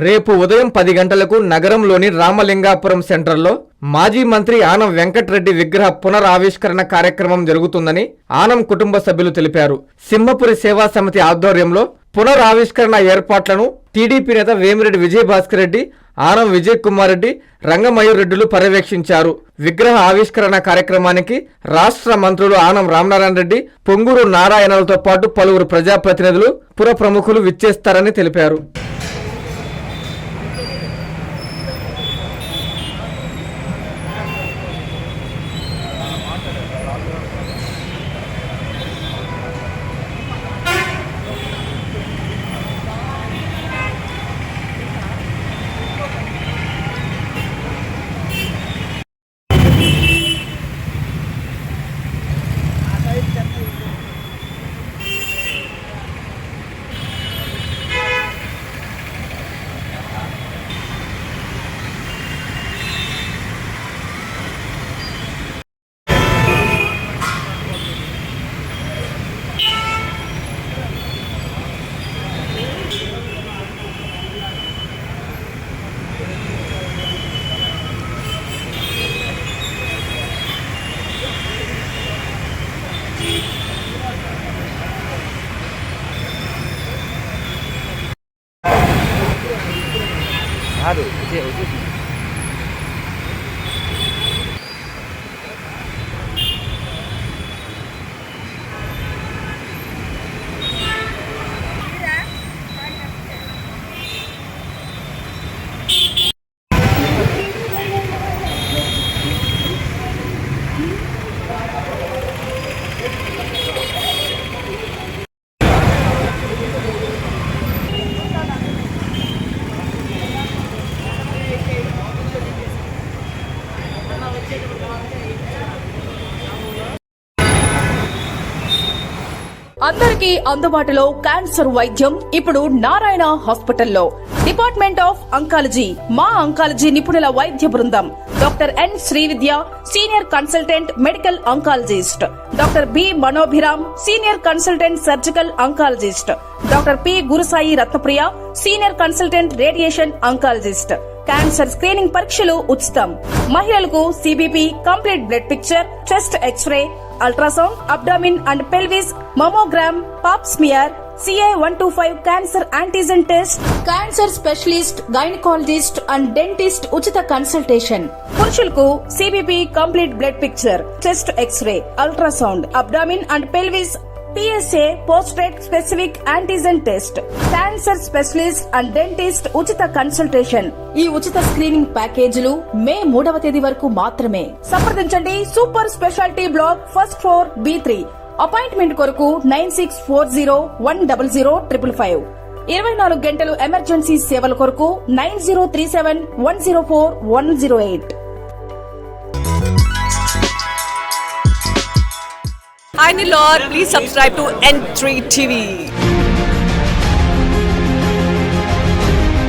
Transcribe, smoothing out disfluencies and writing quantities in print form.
రేపు ఉదయం 10 గంటలకు నగరంలోని రామలింగాపురం సెంటర్లో మాజీ మంత్రి ఆనం వెంకటరెడ్డి విగ్రహ పునరావిష్కరణ కార్యక్రమం జరుగుతుందని ఆనం కుటుంబ సభ్యులు తెలిపారు. సింహపురి సేవా సమితి ఆధ్వర్యంలో పునరావిష్కరణ ఏర్పాట్లను టీడీపీ నేత వేమిరెడ్డి విజయభాస్కర్ రెడ్డి, ఆనం విజయ్ కుమార్ రెడ్డి, రంగమయూర్ రెడ్డిలు పర్యవేక్షించారు. విగ్రహ ఆవిష్కరణ కార్యక్రమానికి రాష్ట్ర మంత్రులు ఆనం రామనారాయణ రెడ్డి, పొంగూరు నారాయణలతో పాటు పలువురు ప్రజాప్రతినిధులు, పుర ప్రముఖులు విచ్చేస్తారని తెలిపారు. అందరికీ అందుబాటులో క్యాన్సర్ వైద్యం ఇప్పుడు నారాయణ హాస్పిటల్లో. డిపార్ట్మెంట్ ఆఫ్ అంకాలజీ, మా అంకాలజీ నిపుణుల వైద్య బృందం. Doctor N Srividya, senior consultant medical oncologist. Doctor B Manobhiram, senior consultant surgical oncologist. Doctor P Gurusai Ratnapriya, senior consultant radiation oncologist. Cancer screening పరీక్షలు ఉచితం. మహిళలకు CBP, complete blood picture, chest X-ray, ultrasound, abdomen and pelvis, mammogram, pap smear, CA-125 cancer antigen test, cancer specialist, gynaecologist and dentist ఉచిత consultation. పురుషులకు CBP, complete blood picture, chest X-ray, ultrasound, abdomen and pelvis, PSA పోస్ట్రేట్ specific antigen test, cancer specialist and dentist ఉచిత consultation. ఈ ఉచిత screening ప్యాకేజీలు మే 3వ తేదీ వరకు మాత్రమే. సంప్రదించండి super speciality block, first floor, B3. Appointment కొరకు 9640100555. 24 గంటలు ఎమర్జెన్సీ సేవల కొరకు 9037104108. Hi Nilor, please subscribe to N3 TV.